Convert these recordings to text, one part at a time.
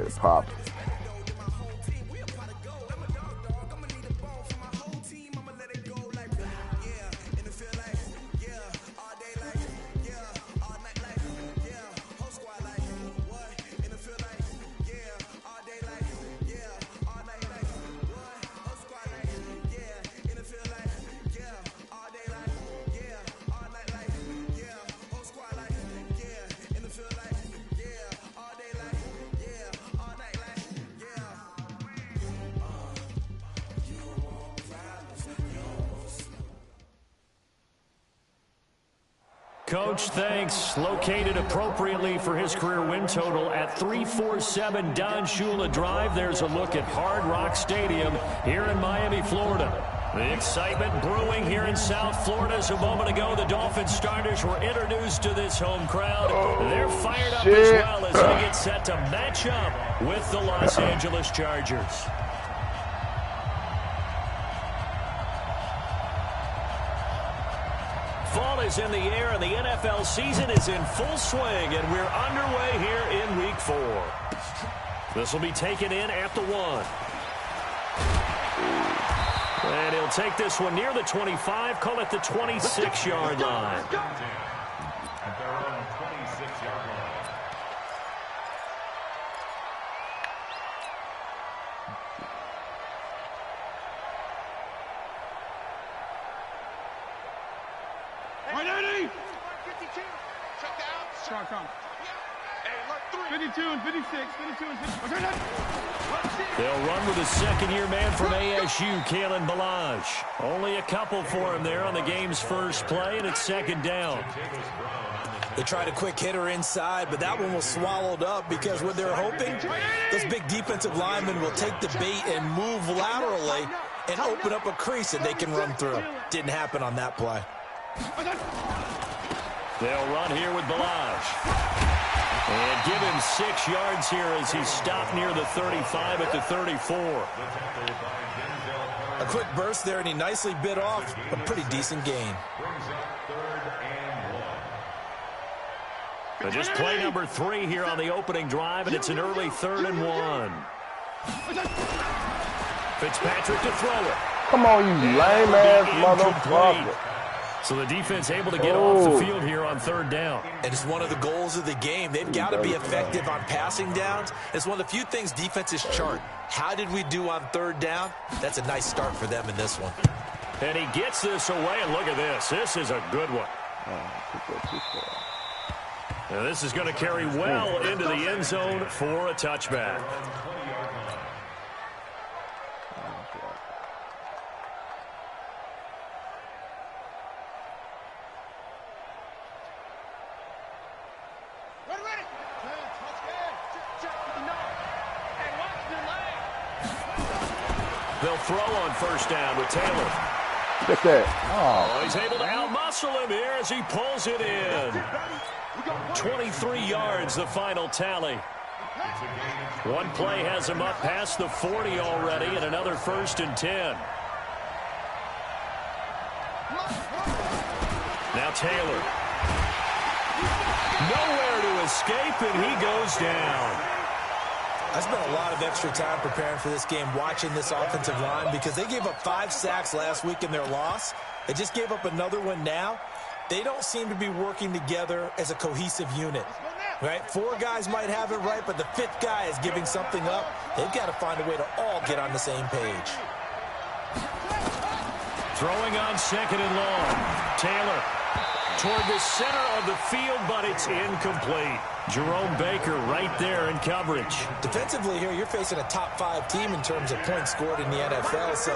get it popping. Coach thanks. Located appropriately for his career win total at 347 Don Shula Drive. There's a look at Hard Rock Stadium here in Miami, Florida. The excitement brewing here in South Florida. As a moment ago, the Dolphins starters were introduced to this home crowd. They're fired up as well as they get set to match up with the Los Angeles Chargers. Fall is in the air, and the NFL season is in full swing, and we're underway here in Week 4. This will be taken in at the 1. And he'll take this one near the 25, call it the 26-yard line. At their own 26-yard line. Come. 52 and 56. 52 and 56. They'll run with a second-year man from ASU, Kalen Ballage. Only a couple for him there on the game's first play, and it's second down. They tried a quick hitter inside, but that one was swallowed up because what they're hoping, those big defensive linemen will take the bait and move laterally and open up a crease that they can run through. Didn't happen on that play. They'll run here with Ballage. And give him 6 yards here as he's stopped near the 35 at the 34. A quick burst there, and he nicely bit off a pretty decent gain. But just play number 3 here on the opening drive, and it's an early 3rd and 1. Fitzpatrick to throw it. Come on, you lame-ass motherfucker. So the defense able to get off the field here on 3rd down. And it's one of the goals of the game. They've got to be effective on passing downs. It's one of the few things defenses chart. How did we do on 3rd down? That's a nice start for them in this one. And he gets this away, and look at this. This is a good one. Now this is going to carry well into the end zone for a touchback. They'll throw on 1st down with Taylor. Look at that. Oh, he's able to outmuscle him here as he pulls it in. 23 yards, the final tally. One play has him up past the 40 already, and another 1st and 10. Now Taylor. Nowhere to escape, and he goes down. I spent a lot of extra time preparing for this game, watching this offensive line, because they gave up 5 sacks last week in their loss. They just gave up another one now. They don't seem to be working together as a cohesive unit. Right? 4 guys might have it right, but the 5th guy is giving something up. They've got to find a way to all get on the same page. Throwing on 2nd and long. Taylor toward the center of the field, but it's incomplete. Jerome Baker right there in coverage. Defensively here, you're facing a top 5 team in terms of points scored in the NFL. So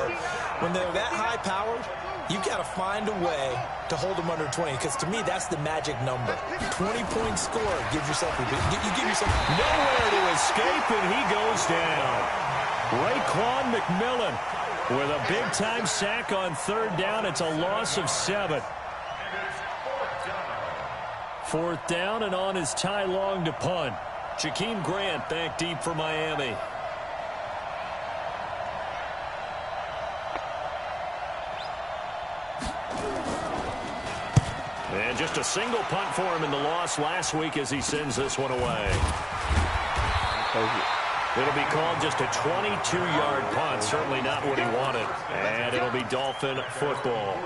when they're that high-powered, you've got to find a way to hold them under 20, because to me, that's the magic number. 20 points scored. Give yourself nowhere to escape, and he goes down. Raekwon McMillan with a big-time sack on 3rd down. It's a loss of 7. 4th down, and on is Ty Long to punt. Jakeem Grant back deep for Miami. And just a single punt for him in the loss last week as he sends this one away. It'll be called just a 22-yard punt. Certainly not what he wanted. And it'll be Dolphin football.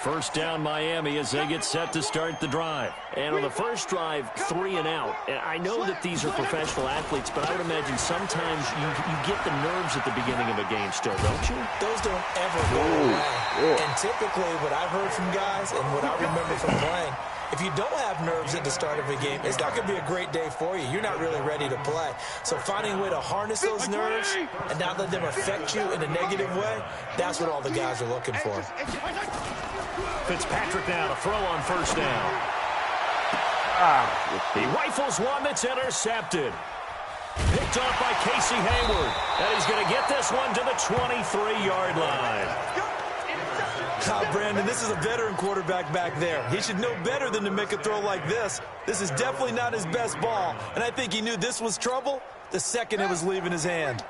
First down Miami as they get set to start the drive. And on the first drive, 3 and out. And I know that these are professional athletes, but I would imagine sometimes you get the nerves at the beginning of a game still, don't you? Those don't ever go away. And typically what I've heard from guys and what I remember from playing, if you don't have nerves at the start of a game, it's not going to be a great day for you. You're not really ready to play. So finding a way to harness those nerves and not let them affect you in a negative way, that's what all the guys are looking for. Fitzpatrick now to throw on first down. He rifles one that's intercepted. Picked off by Casey Hayward. And he's going to get this one to the 23-yard line. Brandon, this is a veteran quarterback back there. He should know better than to make a throw like this. This is definitely not his best ball, and I think he knew this was trouble the second it was leaving his hand.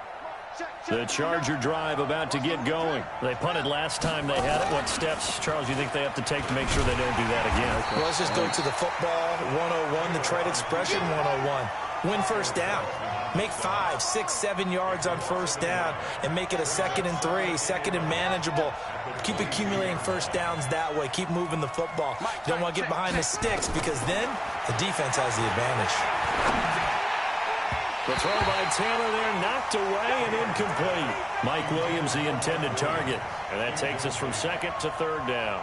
The Charger drive about to get going. They punted last time they had it. What steps, Charles, do you think they have to take to make sure they don't do that again? Well, let's just go to the football 101, the trade expression 101. Win first down. Make 5, 6, 7 yards on first down and make it a 2nd and 3, 2nd and manageable. Keep accumulating first downs that way. Keep moving the football. You don't want to get behind the sticks because then the defense has the advantage. The throw by Taylor there, knocked away and incomplete. Mike Williams, the intended target. And that takes us from 2nd to 3rd down.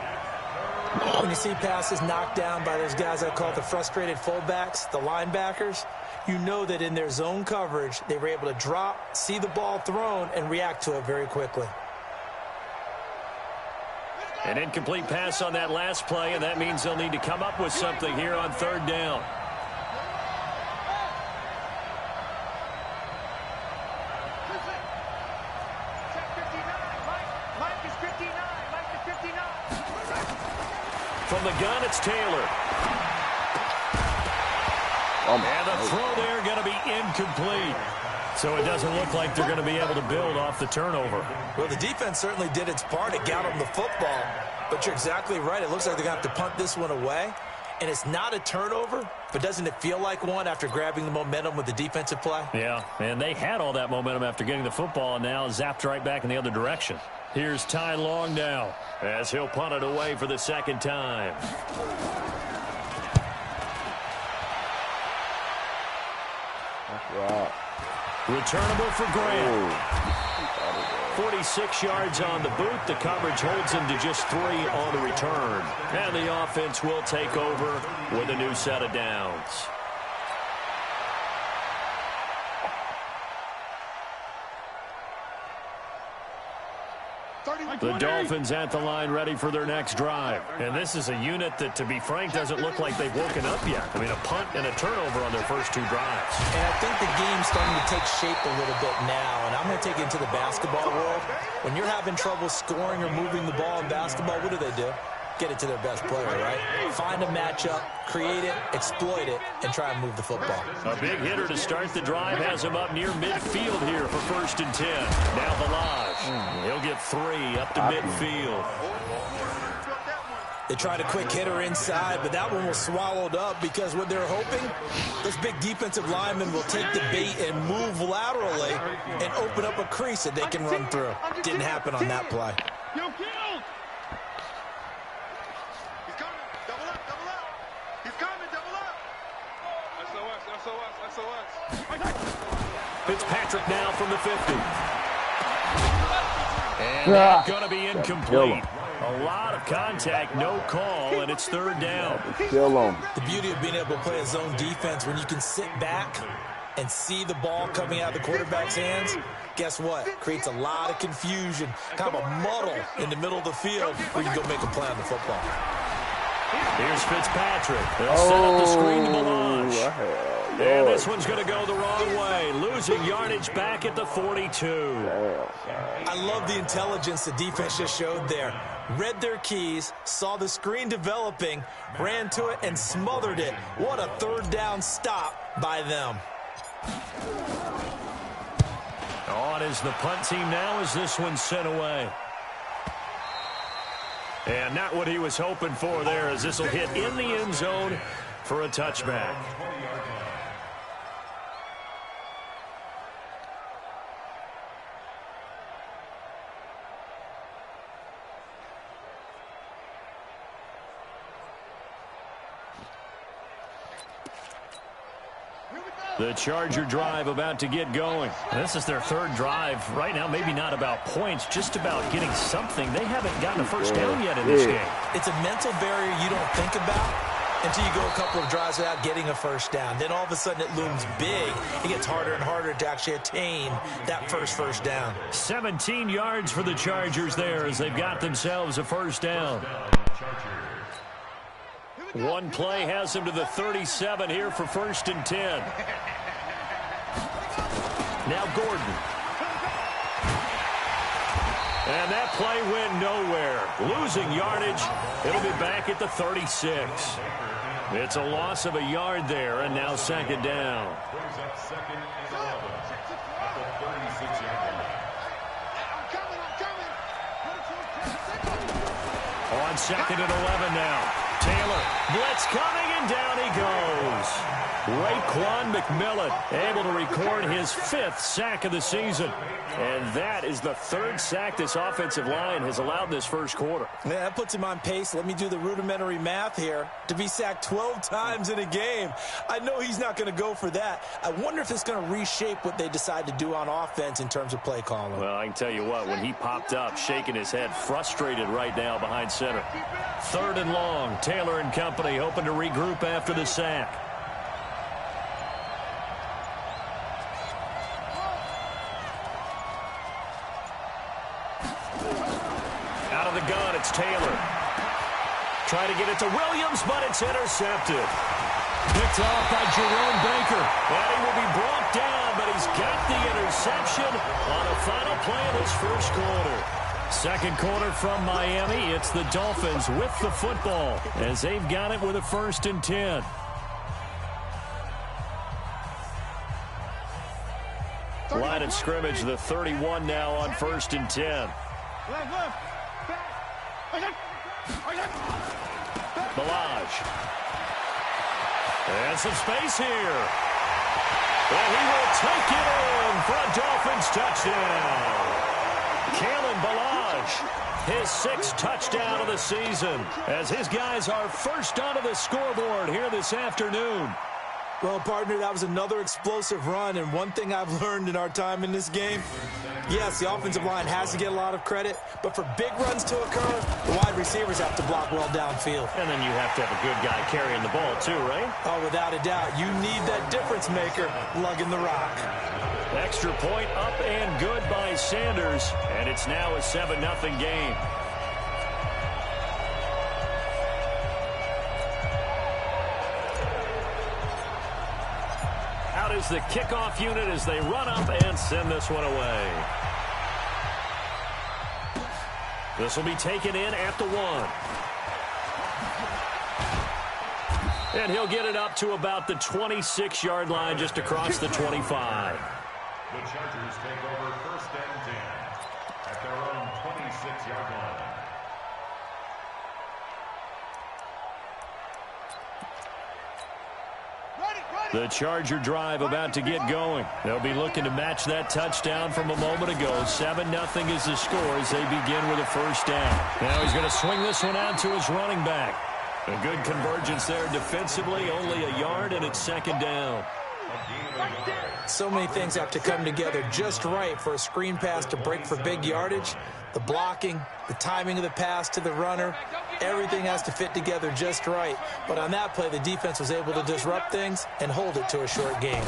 When you see passes knocked down by those guys I call the frustrated fullbacks, the linebackers, you know that in their zone coverage, they were able to drop, see the ball thrown, and react to it very quickly. An incomplete pass on that last play, and that means they'll need to come up with something here on 3rd down. From the gun, it's Taylor. And the throw there going to be incomplete. So it doesn't look like they're going to be able to build off the turnover. Well, the defense certainly did its part. It got them the football. But you're exactly right. It looks like they're going to have to punt this one away. And it's not a turnover, but doesn't it feel like one after grabbing the momentum with the defensive play? Yeah, and they had all that momentum after getting the football and now zapped right back in the other direction. Here's Ty Long now as he'll punt it away for the 2nd time. Wow. Returnable for Grant. 46 yards on the boot. The coverage holds him to just 3 on the return. And the offense will take over with a new set of downs. The Dolphins at the line ready for their next drive. And this is a unit that, to be frank, doesn't look like they've woken up yet. I mean, a punt and a turnover on their first 2 drives. And I think the game's starting to take shape a little bit now. And I'm going to take it into the basketball world. When you're having trouble scoring or moving the ball in basketball, what do? Get it to their best player, right? Find a matchup, create it, exploit it, and try and move the football. A big hitter to start the drive has him up near midfield here for 1st and 10. Now Balaj. He'll get 3 up to midfield. They tried a quick hitter inside, but that one was swallowed up because what they're hoping, those big defensive linemen will take the bait and move laterally and open up a crease that they can run through. Didn't happen on that play. Fitzpatrick now from the 50. And that's going to be incomplete. A lot of contact, no call, and it's 3rd down. Still on. The beauty of being able to play a zone defense when you can sit back and see the ball coming out of the quarterback's hands, guess what? Creates a lot of confusion, kind of a muddle in the middle of the field where you can go make a play on the football. Here's Fitzpatrick. They'll set up the screen to Balaj. And this one's going to go the wrong way, losing yardage back at the 42. I love the intelligence the defense just showed there. Read their keys, saw the screen developing, ran to it, and smothered it. What a 3rd down stop by them. On is the punt team now as this one's sent away. And not what he was hoping for there, as this will hit in the end zone for a touchback. The Charger drive about to get going. This is their third drive. Right now, maybe not about points, just about getting something. They haven't gotten a first down yet in this game. It's a mental barrier you don't think about until you go a couple of drives without getting a first down. Then all of a sudden it looms big. It gets harder and harder to actually attain that first down. 17 yards for the Chargers there as they've got themselves a first down. One play has him to the 37 here for 1st and 10. Now Gordon. And that play went nowhere. Losing yardage. It'll be back at the 36. It's a loss of a yard there, and now 2nd down. Brings up 2nd and 11 at the 36-yard line. On 2nd and 11 now. Taylor, blitz coming, and down he goes. Raekwon McMillan able to record his 5th sack of the season. And that is the 3rd sack this offensive line has allowed this first quarter. Man, that puts him on pace. Let me do the rudimentary math here. To be sacked 12 times in a game, I know he's not going to go for that. I wonder if it's going to reshape what they decide to do on offense in terms of play calling. Well, I can tell you what, when he popped up, shaking his head, frustrated right now behind center. 3rd and long, Taylor and company hoping to regroup after the sack. Out of the gun, it's Taylor. Trying to get it to Williams, but it's intercepted. Picked off by Jerome Baker. And he will be brought down, but he's got the interception on a final play of this first quarter. 2nd quarter from Miami. It's the Dolphins with the football as they've got it with a 1st and 10. Line of scrimmage, the 31 now on 1st and 10. Balaj. And some space here. And he will take it in for a Dolphins touchdown. Kalen Balaj, his 6th touchdown of the season, as his guys are first onto the scoreboard here this afternoon. Well, partner, that was another explosive run, and one thing I've learned in our time in this game, yes, the offensive line has to get a lot of credit, but for big runs to occur, the wide receivers have to block well downfield. And then you have to have a good guy carrying the ball too, right? Oh, without a doubt. You need that difference maker lugging the rock. Extra point up and good by Sanders, and it's now a 7-0 game. Out is the kickoff unit as they run up and send this one away. This will be taken in at the 1. And he'll get it up to about the 26-yard line just across the 25. The Chargers take over 1st and 10 at their own 26-yard line. The Charger drive about to get going. They'll be looking to match that touchdown from a moment ago. 7-0 is the score as they begin with a first down. Now he's going to swing this one out to his running back. A good convergence there defensively, only a yard, and it's 2nd down. So many things have to come together just right for a screen pass to break for big yardage. The blocking, the timing of the pass to the runner, everything has to fit together just right. But on that play, the defense was able to disrupt things and hold it to a short game.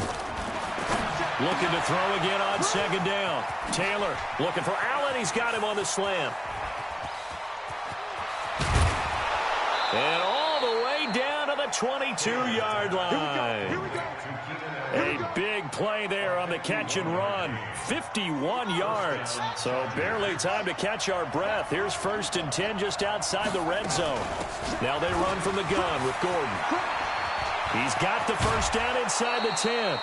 Looking to throw again on 2nd down. Taylor looking for Allen. He's got him on the slant. And all the way down to the 22-yard line. Here we go. A big play there on the catch and run. 51 yards. So barely time to catch our breath. Here's 1st and 10 just outside the red zone. Now they run from the gun with Gordon. He's got the first down inside the 10.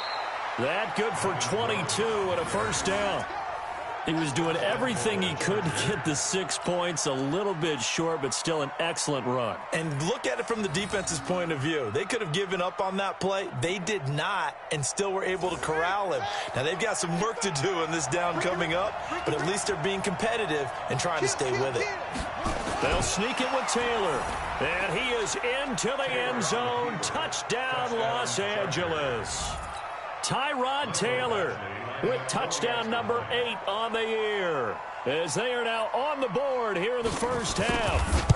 That good for 22 and a first down. He was doing everything he could to get the 6 points, a little bit short, but still an excellent run. And look at it from the defense's point of view. They could have given up on that play. They did not, and still were able to corral him. Now, they've got some work to do in this down coming up, but at least they're being competitive and trying to stay with it. They'll sneak it with Taylor. And he is into the end zone. Touchdown, Los Angeles. Tyrod Taylor with touchdown number 8 on the year, as they are now on the board here in the first half.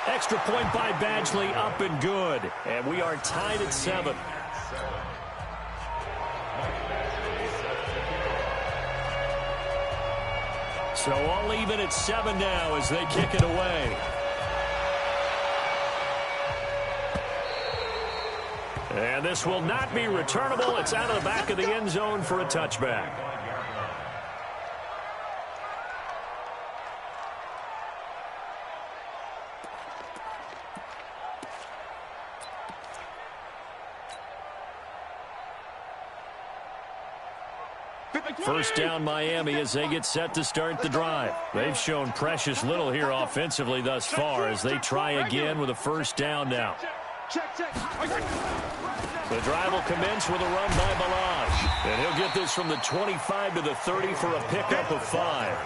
Extra point by Badgley, up and good. And we are tied at 7. So all even at 7 now as they kick it away. And this will not be returnable. It's out of the back of the end zone for a touchback. First down Miami as they get set to start the drive. They've shown precious little here offensively thus far as they try again with a first down now. The drive will commence with a run by Balaj. And he'll get this from the 25 to the 30 for a pickup of 5.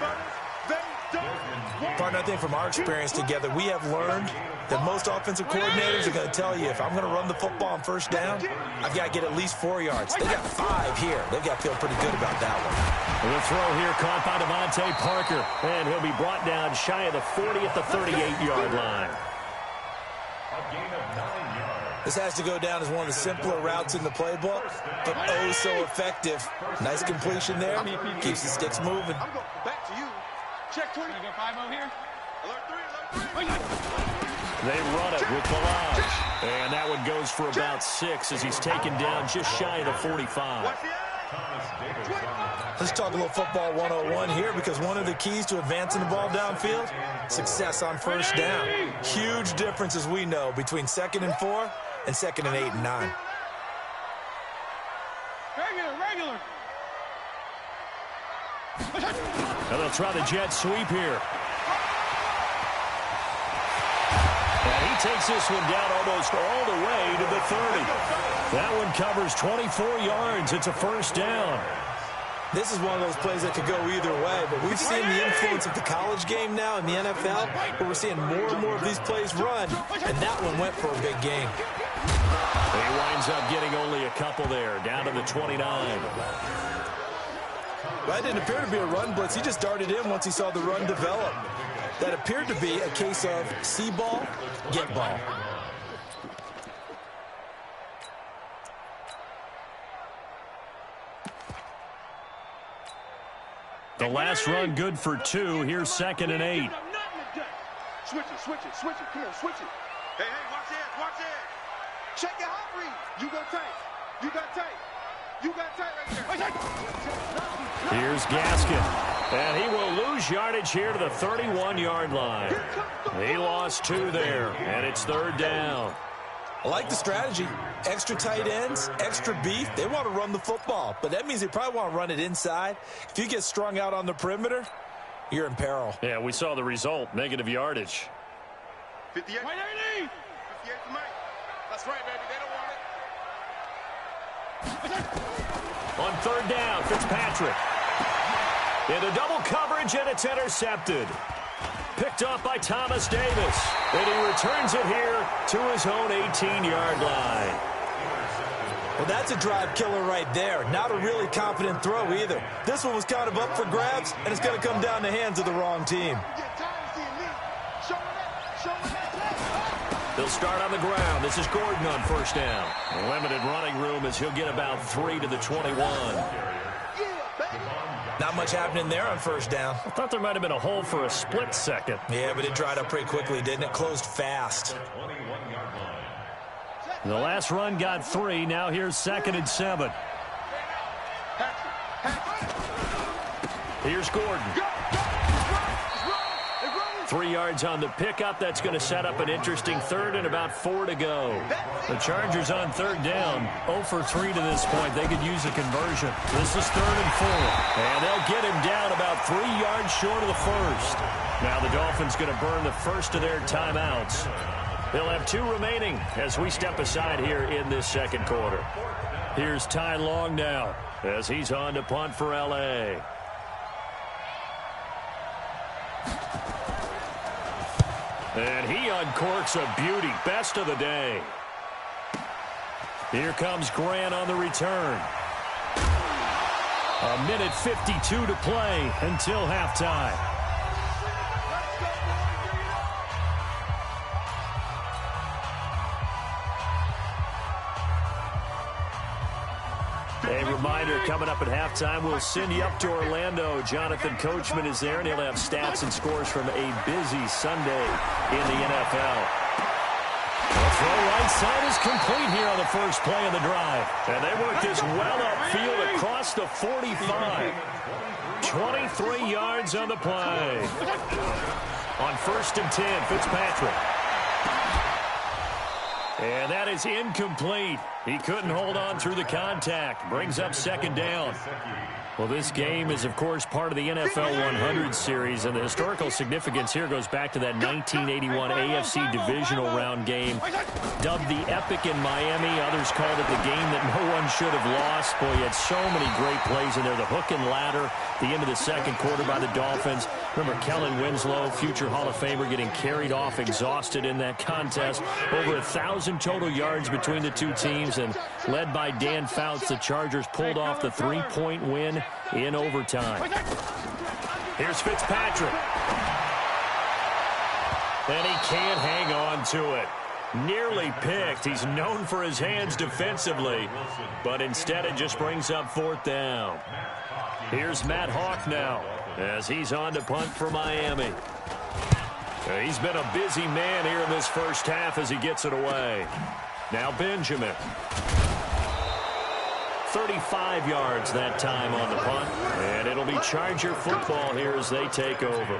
Partner, I think from our experience together, we have learned that most offensive coordinators are going to tell you, if I'm going to run the football on first down, I've got to get at least 4 yards. They got 5 here. They've got to feel pretty good about that one. The throw here caught by Devontae Parker, and he'll be brought down shy of the 40 at the 38-yard line. This has to go down as one of the simpler routes in the playbook, but oh so effective. Nice completion there. Keeps the sticks moving. I'm going back to you. Check 20. Go 5-0 here. Alert 3. They run it with Balaj. And that one goes for about 6 as he's taken down just shy of the 45. Let's talk a little football 101 here, because one of the keys to advancing the ball downfield, success on first down. Huge difference, as we know, between 2nd and 4 and 2nd and 8 and 9. Regular. And they'll try the jet sweep here. And he takes this one down almost all the way to the 30. That one covers 24 yards. It's a first down. This is one of those plays that could go either way, but we've seen the influence of the college game now in the NFL, where we're seeing more and more of these plays run, and that one went for a big gain. He winds up getting only a couple there, down to the 29. Well, that didn't appear to be a run blitz. He just darted in once he saw the run develop. That appeared to be a case of see ball, get ball. The last run good for 2. Here's 2nd and 8. Switch it. Come on, switch it. Hey, watch it. Check your hot read. You got tight right there. Here's Gaskin. And he will lose yardage here to the 31-yard line. He lost 2 there, and it's 3rd down. I like the strategy. Extra tight ends, extra beef. They want to run the football, but that means they probably want to run it inside. If you get strung out on the perimeter, you're in peril. Yeah, we saw the result, negative yardage. 58. 58 to Mike. That's right, baby. They don't want it. On 3rd down, Fitzpatrick. Into double coverage, and it's intercepted. Picked off by Thomas Davis. And he returns it here to his own 18-yard line. Well, that's a drive killer right there. Not a really confident throw either. This one was kind of up for grabs, and it's going to come down the hands of the wrong team. They'll start on the ground. This is Gordon on first down. Limited running room as he'll get about 3 to the 21. Not much happening there on first down. I thought there might have been a hole for a split second. Yeah, but it dried up pretty quickly, didn't it? Closed fast. The last run got 3. Now here's 2nd and 7. Here's Gordon. 3 yards on the pickup. That's going to set up an interesting 3rd and about 4 to go. The Chargers on 3rd down, 0 for 3 to this point. They could use a conversion. This is 3rd and 4. And they'll get him down about 3 yards short of the first. Now the Dolphins going to burn the first of their timeouts. They'll have 2 remaining as we step aside here in this second quarter. Here's Ty Long now as he's on to punt for L.A. And he uncorks a beauty. Best of the day. Here comes Grant on the return. A minute 52 to play until halftime. A reminder, coming up at halftime, we'll send you up to Orlando. Jonathan Coachman is there, and he'll have stats and scores from a busy Sunday in the NFL. The throw right side is complete here on the first play of the drive. And they work this well upfield across the 45. 23 yards on the play. On 1st and 10, Fitzpatrick. And that is incomplete. He couldn't hold on through the contact. Brings up 2nd down. Well, this game is, of course, part of the NFL 100 series, and the historical significance here goes back to that 1981 AFC divisional round game, dubbed the Epic in Miami. Others called it the game that no one should have lost. Boy, you had so many great plays in there. The hook and ladder, the end of the 2nd quarter by the Dolphins. Remember Kellen Winslow, future Hall of Famer, getting carried off, exhausted in that contest. Over 1,000 total yards between the two teams, and led by Dan Fouts, the Chargers pulled off the 3-point win in overtime. Here's Fitzpatrick. And he can't hang on to it. Nearly picked. He's known for his hands defensively, but instead it just brings up 4th down. Here's Matt Hawk now as he's on to punt for Miami. He's been a busy man here in this first half as he gets it away. Now Benjamin. 35 yards that time on the punt. And it'll be Charger football here as they take over.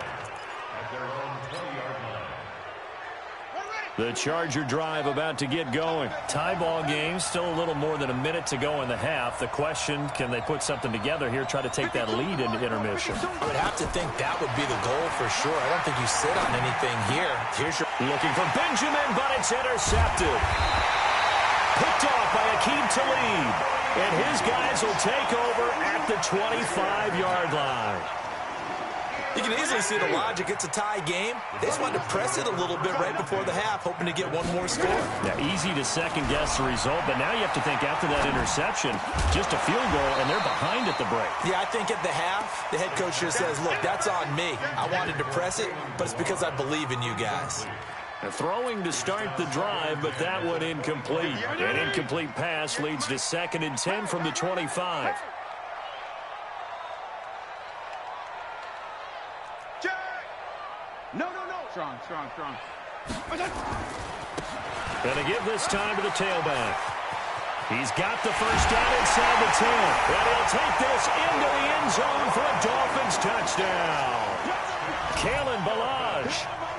The Charger drive about to get going. Tie ball game, still a little more than a minute to go in the half. The question, can they put something together here, try to take that lead into intermission? I would have to think that would be the goal for sure. I don't think you sit on anything here. Here's your looking for Benjamin, but it's intercepted. Picked off by Akeem Talib. And his guys will take over at the 25-yard line. You can easily see the logic. It's a tie game. They just wanted to press it a little bit right before the half, hoping to get one more score. Yeah, easy to second-guess the result, but now you have to think after that interception, just a field goal, and they're behind at the break. Yeah, I think at the half, the head coach just says, look, that's on me. I wanted to press it, but it's because I believe in you guys. Throwing to start the drive, but that one incomplete. An incomplete pass leads to 2nd and 10 from the 25. No. Strong. Gonna give this time to the tailback. He's got the first down inside the 10. And he'll take this into the end zone for a Dolphins touchdown. Kalen Ballage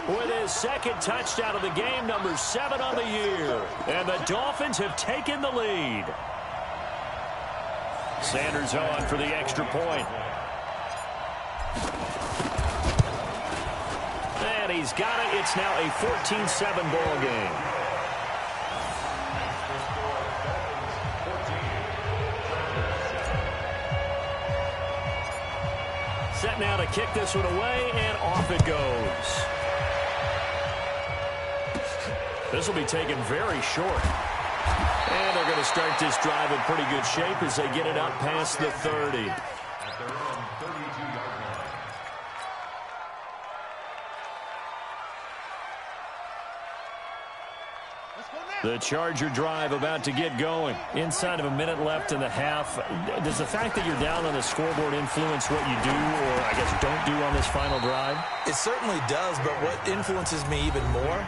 with his 2nd touchdown of the game, number 7 on the year. And the Dolphins have taken the lead. Sanders on for the extra point. And he's got it. It's now a 14-7 ball game. Set now to kick this one away, and off it goes. This will be taken very short. And they're going to start this drive in pretty good shape as they get it up past the 30. The Charger drive about to get going. Inside of a minute left in the half. Does the fact that you're down on the scoreboard influence what you do, or I guess don't do on this final drive? It certainly does, but what influences me even more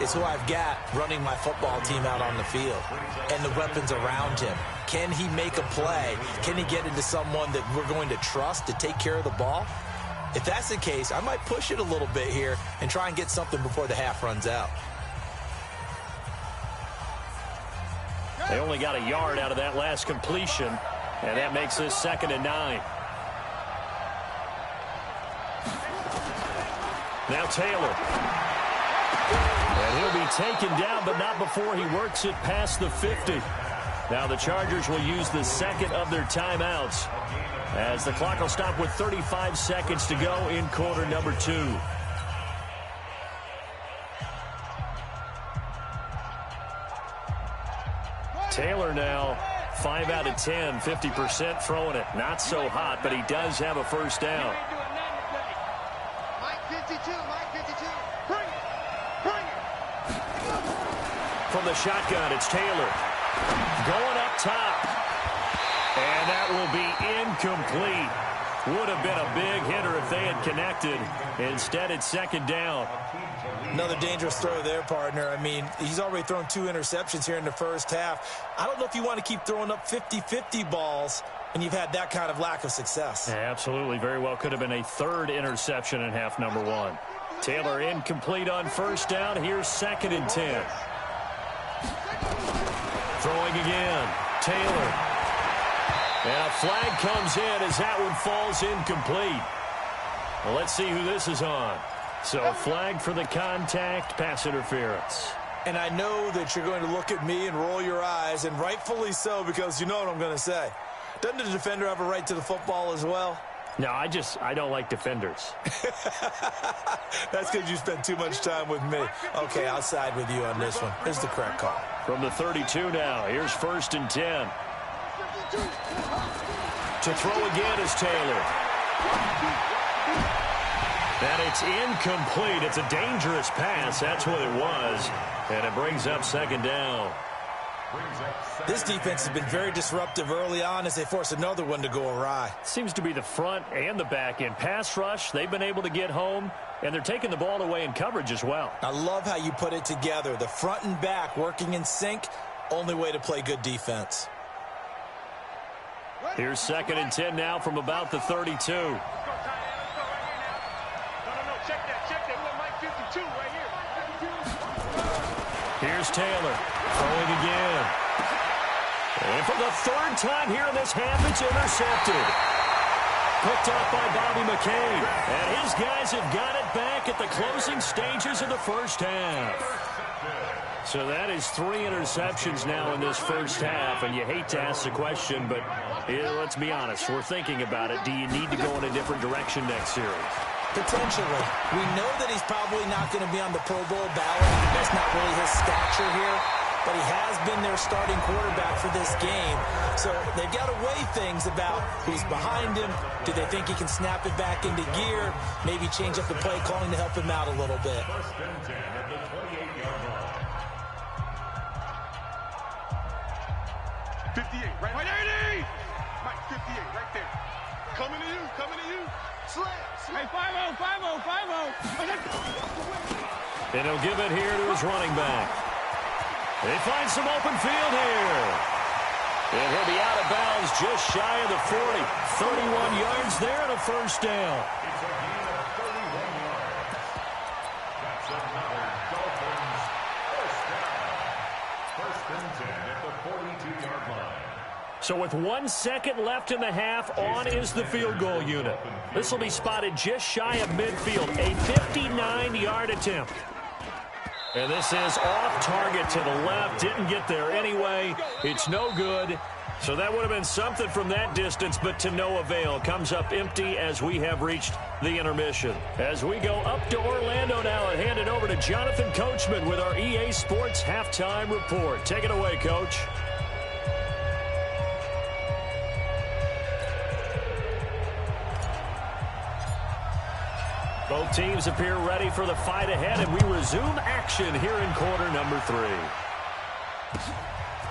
is who I've got running my football team out on the field and the weapons around him. Can he make a play? Can he get into someone that we're going to trust to take care of the ball? If that's the case, I might push it a little bit here and try and get something before the half runs out. They only got a yard out of that last completion, and that makes this 2nd and 9. Now Taylor. And he'll be taken down, but not before he works it past the 50. Now the Chargers will use the 2nd of their timeouts as the clock will stop with 35 seconds to go in quarter number 2. Taylor now 5 out of 10, 50% throwing it. Not so hot, but he does have a first down. Mike 52, Mike 52. Bring it. Bring it. From the shotgun, it's Taylor. Going up top. And that will be incomplete. Would have been a big hitter if they had connected. Instead, it's second down. Another dangerous throw there, partner. I mean, he's already thrown 2 interceptions here in the first half. I don't know if you want to keep throwing up 50-50 balls when you've had that kind of lack of success. Yeah, absolutely. Very well could have been a 3rd interception in half number 1. Taylor incomplete on first down. Here's 2nd and 10. Throwing again. Taylor. And a flag comes in as that one falls incomplete. Well, let's see who this is on. So a flag for the contact, pass interference. And I know that you're going to look at me and roll your eyes, and rightfully so, because you know what I'm going to say. Doesn't the defender have a right to the football as well? No, I don't like defenders. That's because you spent too much time with me. Okay, I'll side with you on this one. Here's the correct call. From the 32 now, here's 1st and 10. To throw again is Taylor. And it's incomplete. It's a dangerous pass. That's what it was. And it brings up 2nd down. This defense has been very disruptive early on as they force another one to go awry. Seems to be the front and the back end. Pass rush, they've been able to get home, and they're taking the ball away in coverage as well. I love how you put it together. The front and back working in sync, only way to play good defense. Here's 2nd and 10 now from about the 32. Check that. We want Mike 52 right here. Here's Taylor. Throwing again. And for the 3rd time here in this half, it's intercepted. Picked up by Bobby McCabe. And his guys have got it back at the closing stages of the first half. So that is 3 interceptions now in this first half. And you hate to ask the question, but let's be honest. We're thinking about it. Do you need to go in a different direction next series? Potentially. We know that he's probably not going to be on the Pro Bowl ballot. That's not really his stature here. But he has been their starting quarterback for this game. So they've got to weigh things about who's behind him. Do they think he can snap it back into gear? Maybe change up the play calling to help him out a little bit. 1st and 10 at the 28-yard line. 58, right? 80! Mike 58, right there. Coming to you. Hey, 5-0. And he'll give it here to his running back. They find some open field here. And he'll be out of bounds just shy of the 40. 31 yards there and a first down. It's a gain of 31 yards. That's another Dolphins first down. 1st and 10 at the 42-yard line. So with 1 second left in the half, on is the field goal unit. This will be spotted just shy of midfield, a 59-yard attempt. And this is off target to the left. Didn't get there anyway. It's no good. So that would have been something from that distance, but to no avail. Comes up empty as we have reached the intermission. As we go up to Orlando now and hand it over to Jonathan Coachman with our EA Sports Halftime Report. Take it away, Coach. Both teams appear ready for the fight ahead, and we resume action here in quarter number 3.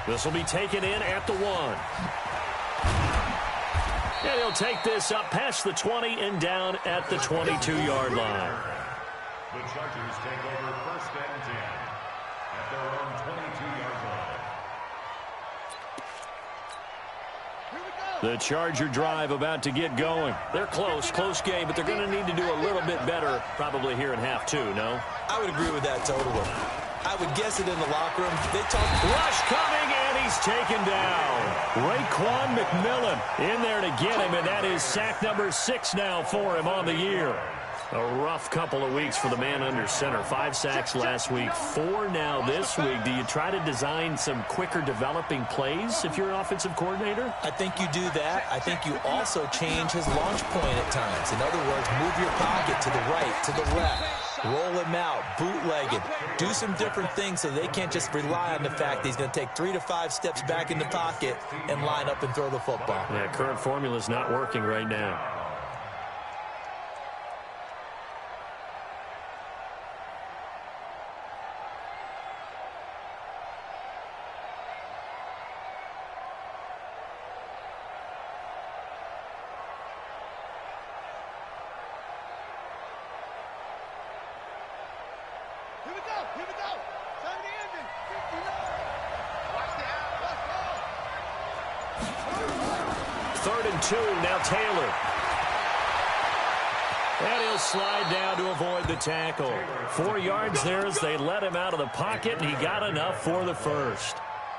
This will be taken in at the 1. And he'll take this up past the 20 and down at the 22-yard line. The Chargers take over 1st and 10 at their own 22-yard line. The Charger drive about to get going. They're close game, but they're going to need to do a little bit better probably here in half 2, no? I would agree with that totally. I would guess it in the locker room. They talk. Rush coming, and he's taken down. Raekwon McMillan in there to get him, and that is sack number 6 now for him on the year. A rough couple of weeks for the man under center. 5 sacks last week, 4 now this week. Do you try to design some quicker developing plays if you're an offensive coordinator? I think you do that. I think you also change his launch point at times. In other words, move your pocket to the right, to the left. Roll him out, bootleg it. Do some different things so they can't just rely on the fact that he's going to take 3 to 5 steps back in the pocket and line up and throw the football. Yeah, current formula is not working right now. Here we go. Turn the engine. 59. Watch the out. 3rd and 2, now Taylor. And he'll slide down to avoid the tackle. 4 yards there as they let him out of the pocket, and he got enough for the first.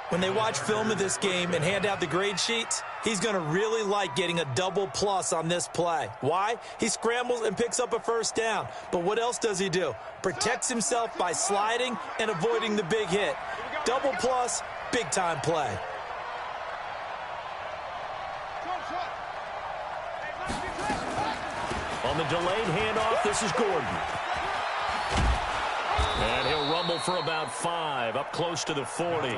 When they watch film of this game and hand out the grade sheets, he's going to really like getting a double plus on this play. Why? He scrambles and picks up a first down. But what else does he do? Protects himself by sliding and avoiding the big hit. Double plus, big-time play. On the delayed handoff, this is Gordon. And he'll rumble for about 5, up close to the 40.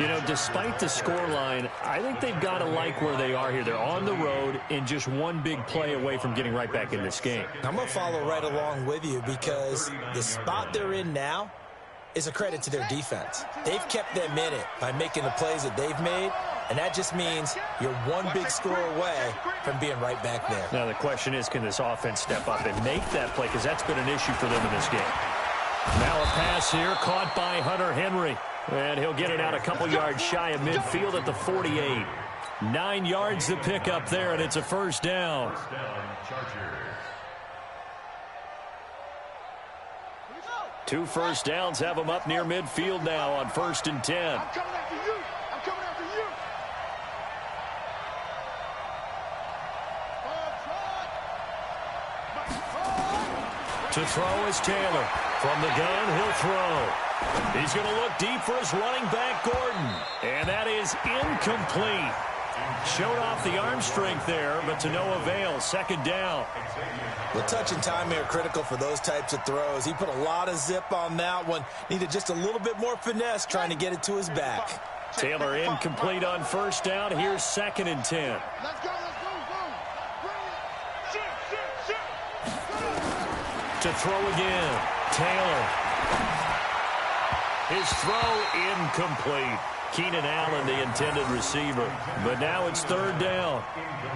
You know, despite the scoreline, I think they've got to like where they are here. They're on the road and just one big play away from getting right back in this game. I'm going to follow right along with you because the spot they're in now is a credit to their defense. They've kept them in it by making the plays that they've made, and that just means you're one big score away from being right back there. Now the question is, can this offense step up and make that play? Because that's been an issue for them in this game. Now a pass here, caught by Hunter Henry. And he'll get it out a couple yards shy of midfield at the 48. 9 yards to pick up there, and it's a first down. Two first downs have them up near midfield now on 1st and 10. I'm coming after you. I'm coming after you. To throw is Taylor. From the gun, he'll throw. He's going to look deep for his running back, Gordon. And that is incomplete. Showed off the arm strength there, but to no avail. 2nd down. The touch and time are critical for those types of throws. He put a lot of zip on that one. Needed just a little bit more finesse trying to get it to his back. Taylor incomplete on 1st down. Here's 2nd and 10. Let's go, let's go, go. Bring it. To throw again. Taylor. His throw incomplete. Keenan Allen, the intended receiver. But now it's 3rd down.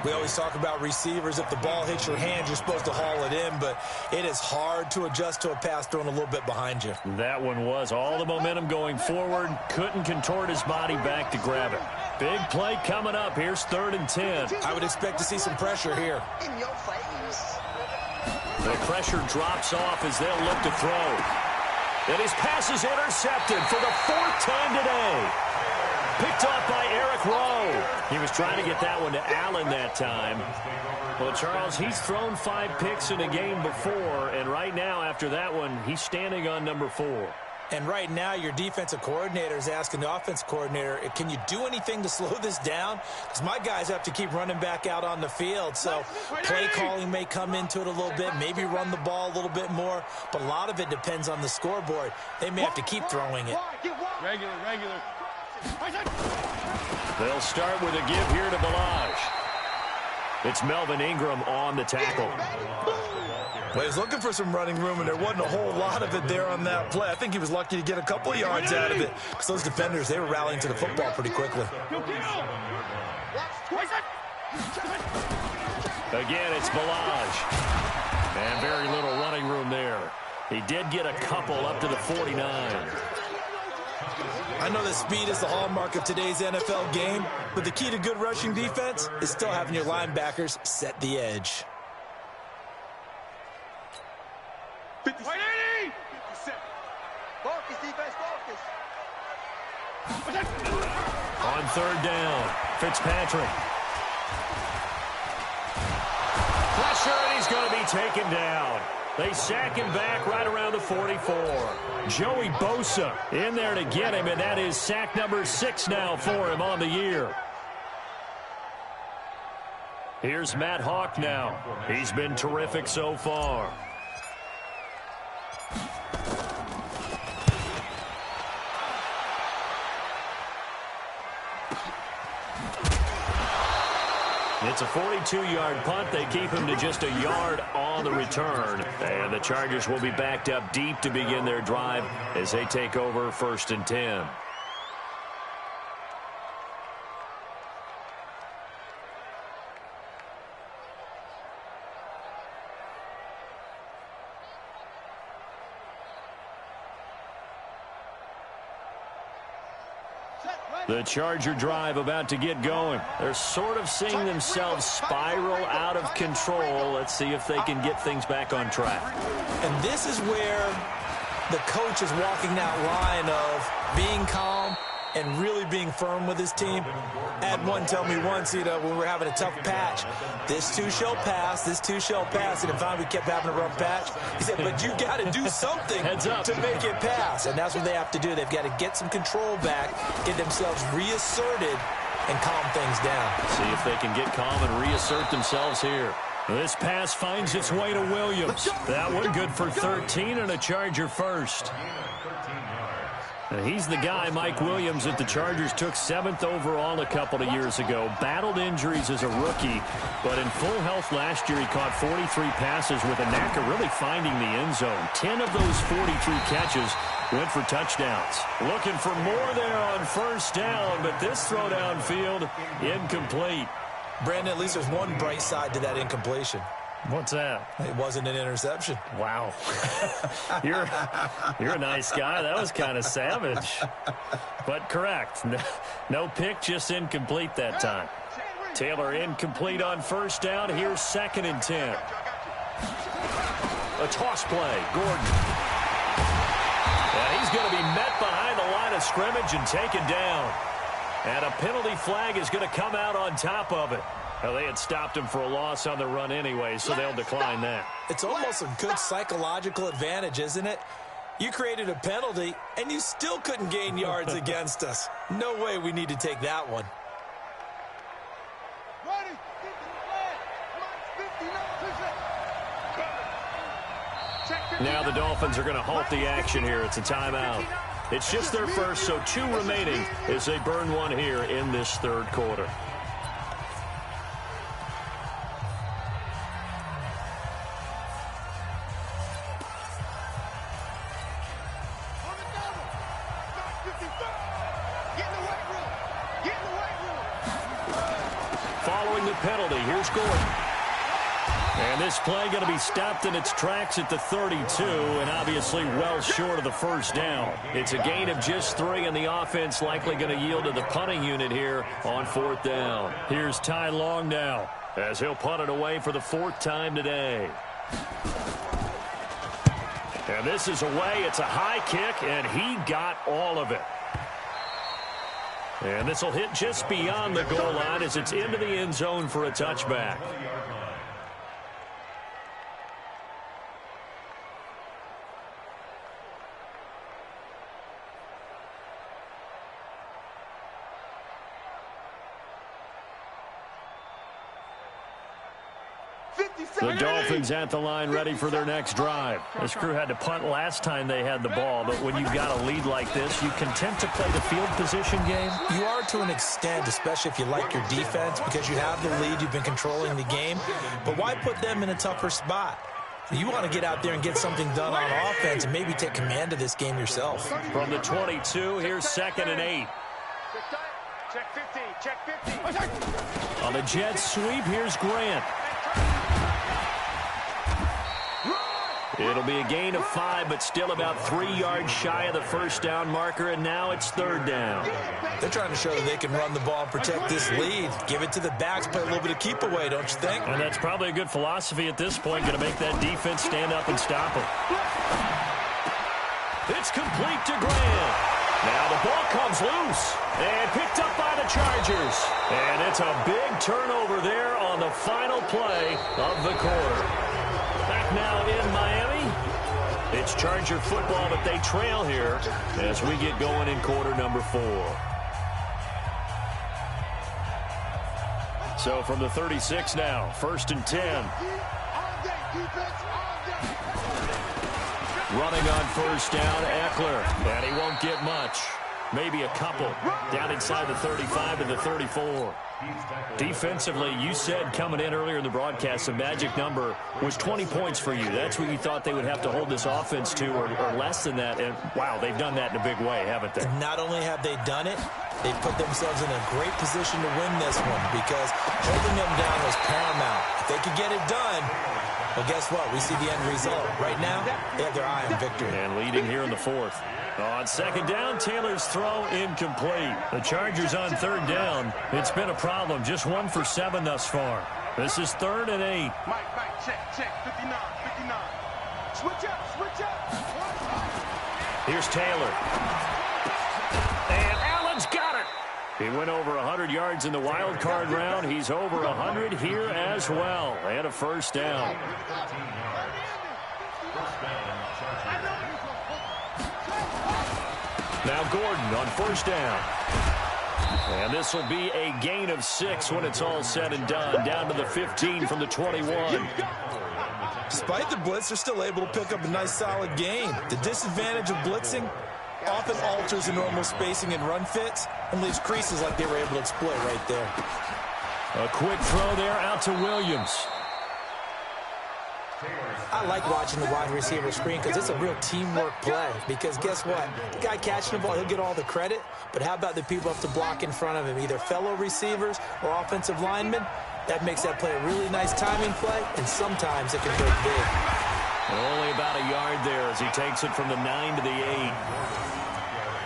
We always talk about receivers. If the ball hits your hand, you're supposed to haul it in, but it is hard to adjust to a pass thrown a little bit behind you. That one was. All the momentum going forward. Couldn't contort his body back to grab it. Big play coming up. Here's 3rd and 10. I would expect to see some pressure here. In your face. The pressure drops off as they'll look to throw. And his pass is intercepted for the 4th time today. Picked off by Eric Rowe. He was trying to get that one to Allen that time. Well, Charles, he's thrown 5 picks in a game before, and right now, after that one, he's standing on number 4. And right now, your defensive coordinator is asking the offense coordinator, can you do anything to slow this down? Because my guys have to keep running back out on the field. So play calling may come into it a little bit, maybe run the ball a little bit more. But a lot of it depends on the scoreboard. They may have to keep throwing it. Regular. They'll start with a give here to Balaj. It's Melvin Ingram on the tackle. Well, he was looking for some running room, and there wasn't a whole lot of it there on that play. I think he was lucky to get a couple of yards out of it because those defenders, they were rallying to the football pretty quickly. Again, it's Balaj. And very little running room there. He did get a couple up to the 49. I know that speed is the hallmark of today's NFL game, but the key to good rushing defense is still having your linebackers set the edge. 57. Focus, defense, focus. On 3rd down, Fitzpatrick. Pressure, and he's going to be taken down. They sack him back right around the 44. Joey Bosa in there to get him, and that is sack number 6 now for him on the year. Here's Matt Hawk now. He's been terrific so far. It's a 42-yard punt. They keep him to just a yard on the return. And the Chargers will be backed up deep to begin their drive as they take over 1st and 10. The Charger drive about to get going. They're sort of seeing themselves spiral out of control. Let's see if they can get things back on track. And this is where the coach is walking that line of being calm and really being firm with his team. I had one tell me once, when we were having a tough patch, this too shall pass, this too shall pass. And finally we kept having a rough patch. He said, but you got to do something to make it pass. And that's what they have to do. They've got to get some control back, get themselves reasserted, and calm things down. See if they can get calm and reassert themselves here. This pass finds its way to Williams. That one good for 13 and a Charger first. He's the guy, Mike Williams, that the Chargers took 7th overall a couple of years ago. Battled injuries as a rookie, but in full health last year, he caught 43 passes with a knack of really finding the end zone. 10 of those 43 catches went for touchdowns. Looking for more there on 1st down, but this throw downfield incomplete. Brandon, at least there's one bright side to that incompletion. What's that? It wasn't an interception. Wow. You're a nice guy. That was kind of savage. But correct. No pick, just incomplete that time. Taylor incomplete on 1st down. Here's 2nd and 10. A toss play. Gordon. And he's going to be met behind the line of scrimmage and taken down. And a penalty flag is going to come out on top of it. Well, they had stopped him for a loss on the run anyway, so they'll decline that. It's almost a good psychological advantage, isn't it? You created a penalty, and you still couldn't gain yards against us. No way we need to take that one. Now the Dolphins are going to halt the action here. It's a timeout. It's just their first, so 2 remaining as they burn one here in this 3rd quarter. Following the penalty, here's Gordon. And this play going to be stopped in its tracks at the 32, and obviously well short of the 1st down. It's a gain of just 3, and the offense likely going to yield to the punting unit here on 4th down. Here's Ty Long now, as he'll punt it away for the 4th time today. And this is away. It's a high kick, and he got all of it. And this will hit just beyond the goal line as it's into the end zone for a touchback. The Dolphins at the line ready for their next drive. This crew had to punt last time they had the ball, but when you've got a lead like this, you content to play the field position game? You are to an extent, especially if you like your defense, because you have the lead, you've been controlling the game. But why put them in a tougher spot? You want to get out there and get something done on offense and maybe take command of this game yourself. From the 22, here's 2nd and 8. Check 15, check 15. On the jet sweep, here's Grant. It'll be a gain of 5, but still about 3 yards shy of the 1st down marker, and now it's 3rd down. They're trying to show that they can run the ball and protect this lead. Give it to the backs, play a little bit of keep away, don't you think? And that's probably a good philosophy at this point, going to make that defense stand up and stop it. It's complete to Grant. Now the ball comes loose and picked up by the Chargers. And it's a big turnover there on the final play of the quarter. Back now in Miami. It's Charger football, but they trail here as we get going in quarter number 4. So from the 36 now, 1st and 10. Running on 1st down, Eckler, and he won't get much. Maybe a couple. Down inside the 35 to the 34. Defensively, you said coming in earlier in the broadcast, the magic number was 20 points for you. That's what you thought they would have to hold this offense to, or less than that. And, wow, they've done that in a big way, haven't they? Not only have they done it, they put themselves in a great position to win this one because holding them down was paramount. If they could get it done, well, guess what? We see the end result. Right now, they have their eye on victory. And leading here in the 4th. On 2nd down, Taylor's throw incomplete. The Chargers on 3rd down. It's been a problem. Just 1 for 7 thus far. This is 3rd and 8. Mike, check. 59. Switch up. Here's Taylor. And Allen's got it. He went over 100 yards in the wild card round. He's over 100 here as well. And a 1st down. Now Gordon on 1st down. And this will be a gain of 6 when it's all said and done. Down to the 15 from the 21. Despite the blitz, they're still able to pick up a nice, solid gain. The disadvantage of blitzing often alters the normal spacing and run fits and leaves creases like they were able to exploit right there. A quick throw there out to Williams. I like watching the wide receiver screen because it's a real teamwork play. Because guess what? The guy catching the ball, he'll get all the credit. But how about the people up to block in front of him, either fellow receivers or offensive linemen? That makes that play a really nice timing play, and sometimes it can break big. Only about a yard there as he takes it from the 9 to the 8.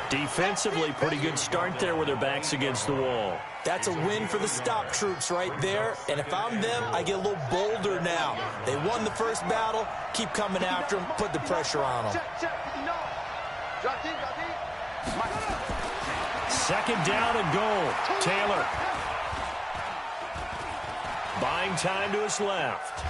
Defensively, pretty good start there with their backs against the wall. That's a win for the stop troops right there. And if I'm them, I get a little bolder now. They won the first battle. Keep coming after them. Put the pressure on them. 2nd down and goal. Taylor. Buying time to his left.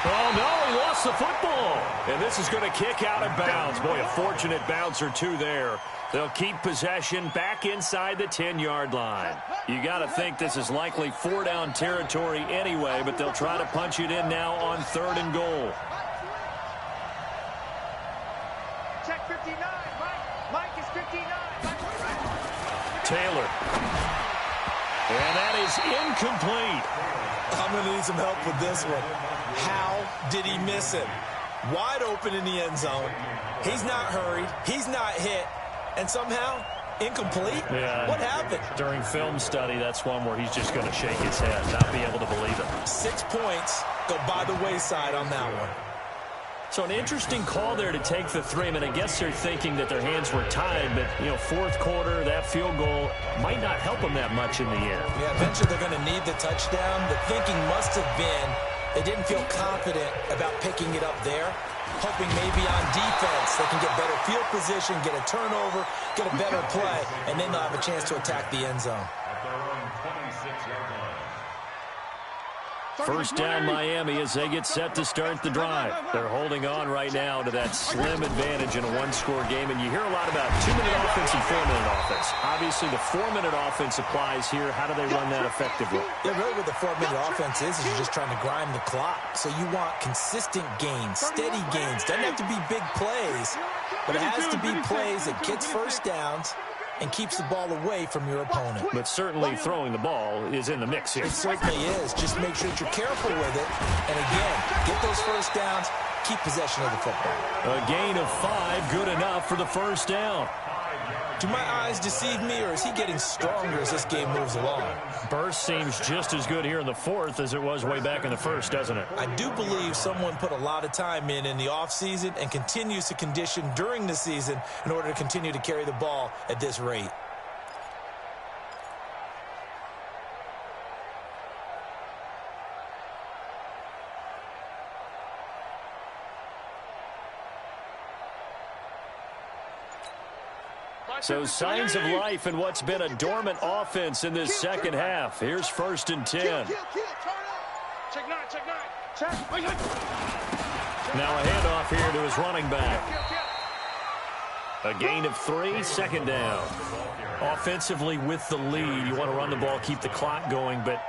Oh, no, he lost the football. And this is going to kick out of bounds. Boy, a fortunate bounce or two there. They'll keep possession back inside the 10-yard line. You got to think this is likely 4-down territory anyway, but they'll try to punch it in now on 3rd and goal. Check 59. Mike is 59. Taylor. And that is incomplete. I'm going to need some help with this one. How did he miss it? Wide open in the end zone. He's not hurried. He's not hit. And somehow, incomplete? Yeah. What happened? During film study, that's one where he's just going to shake his head, not be able to believe it. 6 points go by the wayside on that one. So an interesting call there to take the 3. I mean, I guess they're thinking that their hands were tied, but, 4th quarter, that field goal might not help them that much in the end. Yeah, eventually they're going to need the touchdown. The thinking must have been they didn't feel confident about picking it up there, hoping maybe on defense they can get better field position, get a turnover, get a better play, and then they'll have a chance to attack the end zone. First down Miami as they get set to start the drive. They're holding on right now to that slim advantage in a one-score game, and you hear a lot about 2-minute offense and 4-minute offense. Obviously, the 4-minute offense applies here. How do they run that effectively? Yeah, really what the 4-minute offense is you're just trying to grind the clock. So you want consistent gains, steady gains. Doesn't have to be big plays, but it has to be plays that gets first downs and keeps the ball away from your opponent. But certainly throwing the ball is in the mix here. It certainly is. Just make sure that you're careful with it. And again, get those first downs, keep possession of the football. A gain of 5, good enough for the first down. Do my eyes deceive me, or is he getting stronger as this game moves along? Burst seems just as good here in the 4th as it was way back in the 1st, doesn't it? I do believe someone put a lot of time in the offseason and continues to condition during the season in order to continue to carry the ball at this rate. So signs of life in what's been a dormant offense in this second half. Here's 1st and 10. Check 9. Now a handoff here to his running back. A gain of 3, second down. Offensively with the lead, you want to run the ball, keep the clock going, but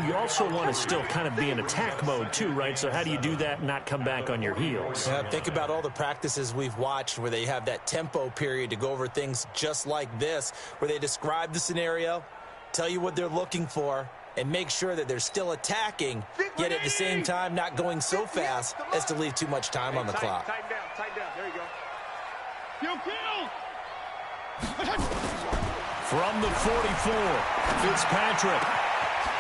you also want to still kind of be in attack mode too, right? So how do you do that and not come back on your heels? Yeah, think about all the practices we've watched where they have that tempo period to go over things just like this, where they describe the scenario, tell you what they're looking for, and make sure that they're still attacking, yet at the same time not going so fast as to leave too much time on the clock. Tighten down. There you go. From the 44, Fitzpatrick.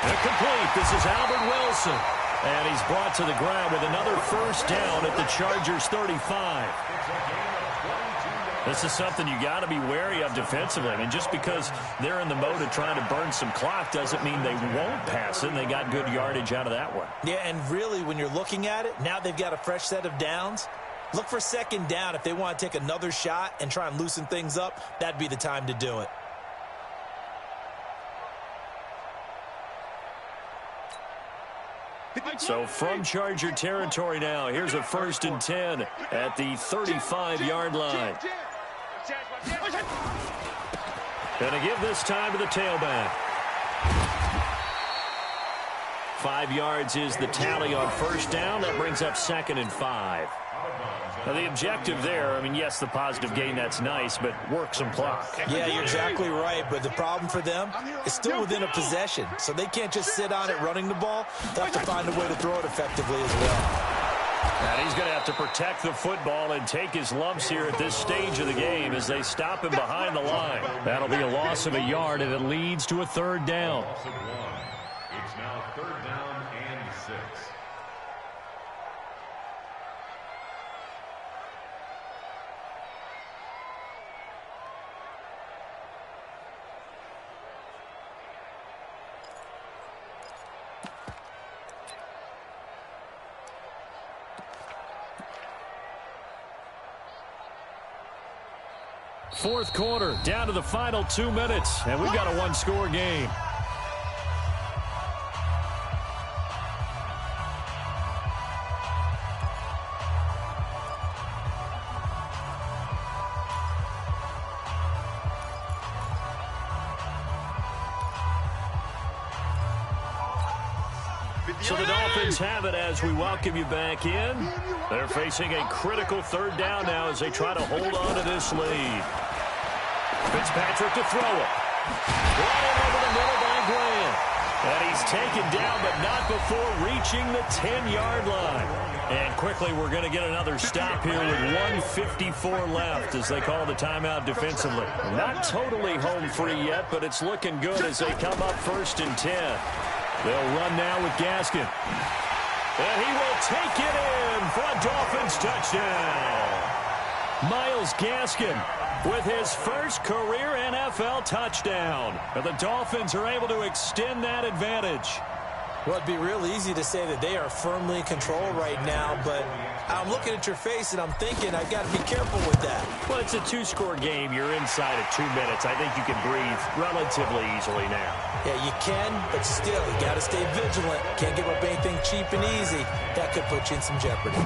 Incomplete. This is Albert Wilson. And he's brought to the ground with another first down at the Chargers' 35. This is something you got to be wary of defensively. I mean, just because they're in the mode of trying to burn some clock doesn't mean they won't pass it, and they got good yardage out of that one. Yeah, and really, when you're looking at it, now they've got a fresh set of downs. Look for second down. If they want to take another shot and try and loosen things up, that'd be the time to do it. So from Charger territory now, here's a 1st and 10 at the 35-yard line. Going to give this time to the tailback. 5 yards is the tally on first down. That brings up 2nd and 5. Now, the objective there, I mean, yes, the positive gain, that's nice, but work some clock. Yeah, you're exactly right, but the problem for them is still within a possession, so they can't just sit on it running the ball. They'll have to find a way to throw it effectively as well. And he's going to have to protect the football and take his lumps here at this stage of the game as they stop him behind the line. That'll be a loss of a yard, and it leads to a 3rd down. It's now 3rd down and 6. Fourth quarter, down to the final 2 minutes, and we've got a one-score game. So the Dolphins have it as we welcome you back in. They're facing a critical 3rd down now as they try to hold on to this lead. Fitzpatrick to throw it. Running over the middle by Graham. And he's taken down, but not before reaching the 10-yard line. And quickly, we're going to get another stop here with 1:54 left as they call the timeout defensively. Not totally home free yet, but it's looking good as they come up 1st and 10. They'll run now with Gaskin. And he will take it in for a Dolphins touchdown. Myles Gaskin with his first career NFL touchdown. And the Dolphins are able to extend that advantage. Well, it'd be real easy to say that they are firmly in control right now, but I'm looking at your face and I'm thinking I've got to be careful with that. Well, it's a 2-score game. You're inside of 2 minutes. I think you can breathe relatively easily now. Yeah, you can, but still, you got to stay vigilant. Can't give up anything cheap and easy. That could put you in some jeopardy.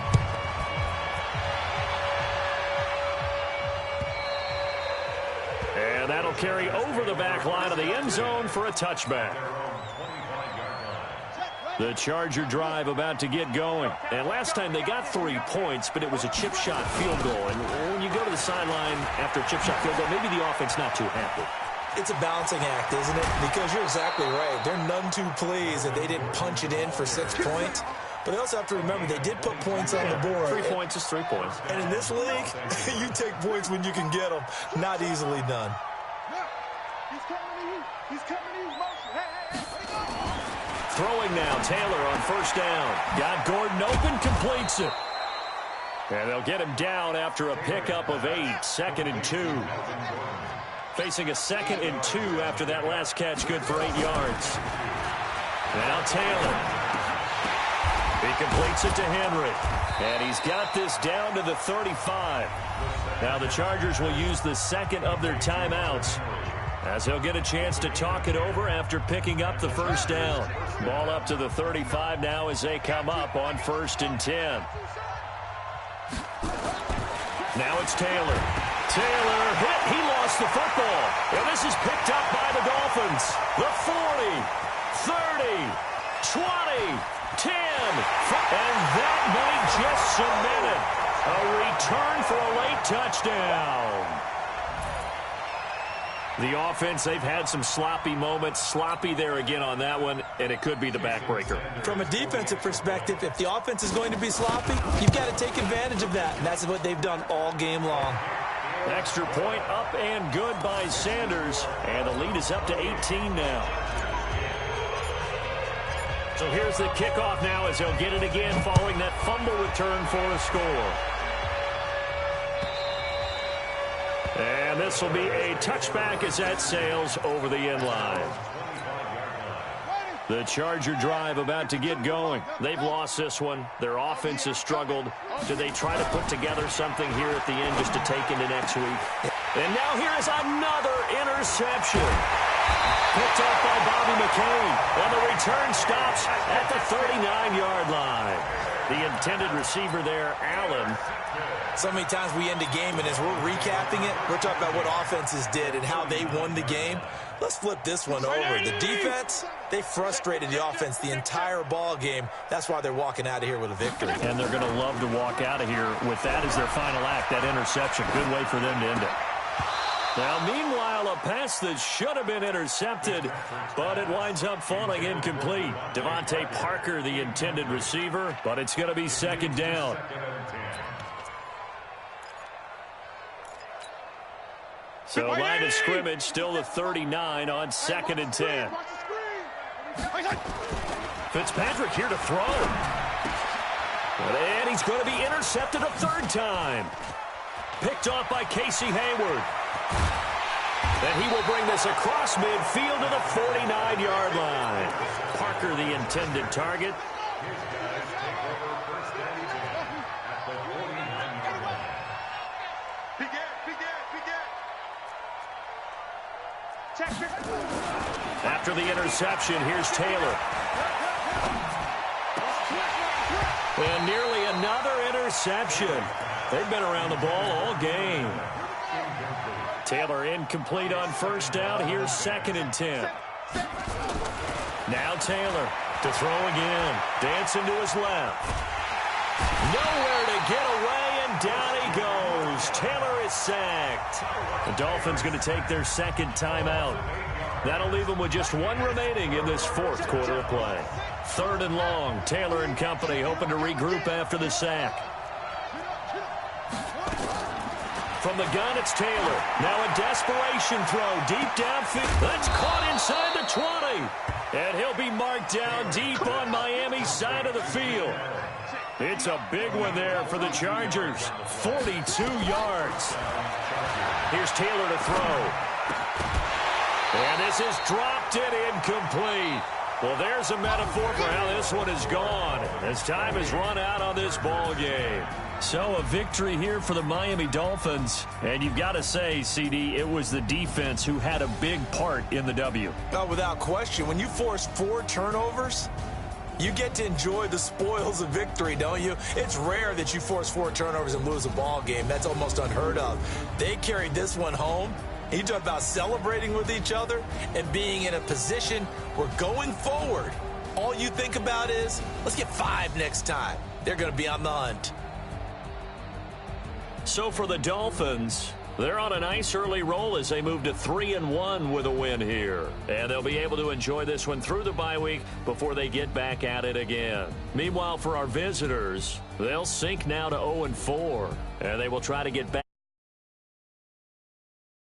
And that'll carry over the back line of the end zone for a touchback. The Charger drive about to get going. And last time they got 3 points, but it was a chip shot field goal. And when you go to the sideline after a chip shot field goal, maybe the offense not too happy. It's a balancing act, isn't it? Because you're exactly right. They're none too pleased that they didn't punch it in for 6 points. But they also have to remember they did put points on the board. 3 points is 3 points. And in this league, you take points when you can get them. Not easily done. He's coming to you. He's coming to you. Motion. Hey. Throwing now, Taylor on first down. Got Gordon open, completes it. And they'll get him down after a pickup of 8, 2nd and 2. Facing a 2nd and 2 after that last catch, good for 8 yards. Now Taylor. He completes it to Henry. And he's got this down to the 35. Now the Chargers will use the 2nd of their timeouts, as he'll get a chance to talk it over after picking up the first down. Ball up to the 35 now as they come up on 1st and 10. Now it's Taylor. Taylor hit. He lost the football. And this is picked up by the Dolphins. The 40, 30, 20, 10. And that might just cement it. A return for a late touchdown. The offense, they've had some sloppy moments. Sloppy there again on that one, and it could be the backbreaker. From a defensive perspective, if the offense is going to be sloppy, you've got to take advantage of that, and that's what they've done all game long. Extra point up and good by Sanders, and the lead is up to 18 now. So here's the kickoff now as they'll get it again following that fumble return for a score. And this will be a touchback as that sails over the end line. The Charger drive about to get going. They've lost this one. Their offense has struggled. Do they try to put together something here at the end just to take into next week? And now here is another interception. Picked up by Bobby McCain. And the return stops at the 39-yard line. The intended receiver there, Allen. So many times we end a game, and as we're recapping it, we're talking about what offenses did and how they won the game. Let's flip this one over. The defense, they frustrated the offense the entire ball game. That's why they're walking out of here with a victory. And they're going to love to walk out of here with that as their final act, that interception. Good way for them to end it. Now, meanwhile, a pass that should have been intercepted, but it winds up falling incomplete. Devontae Parker, the intended receiver, but it's going to be second down. So line of scrimmage, still the 39 on 2nd and 10. Fitzpatrick here to throw. And he's going to be intercepted a third time. Picked off by Casey Hayward. And he will bring this across midfield to the 49-yard line. Parker, the intended target. After the interception, here's Taylor. And nearly another interception. They've been around the ball all game. Taylor incomplete on first down. Here's 2nd and 10. Now Taylor to throw again. Dancing to his left. Nowhere to get away, and down he goes. Taylor is sacked. The Dolphins going to take their second timeout. That'll leave them with just one remaining in this fourth quarter of play. 3rd and long. Taylor and company hoping to regroup after the sack. From the gun, it's Taylor. Now a desperation throw deep downfield. That's caught inside the 20. And he'll be marked down deep on Miami's side of the field. It's a big one there for the Chargers. 42 yards. Here's Taylor to throw. And this is dropped and incomplete. Well, there's a metaphor for how this one is gone as time has run out on this ball game. So a victory here for the Miami Dolphins. And you've got to say, CD, it was the defense who had a big part in the W. Oh, without question. When you force 4 turnovers, you get to enjoy the spoils of victory, don't you? It's rare that you force 4 turnovers and lose a ball game. That's almost unheard of. They carried this one home. You talk about celebrating with each other and being in a position where going forward, all you think about is, let's get 5 next time. They're going to be on the hunt. So for the Dolphins, they're on a nice early roll as they move to 3-1 with a win here. And they'll be able to enjoy this one through the bye week before they get back at it again. Meanwhile, for our visitors, they'll sink now to 0-4, and they will try to get back.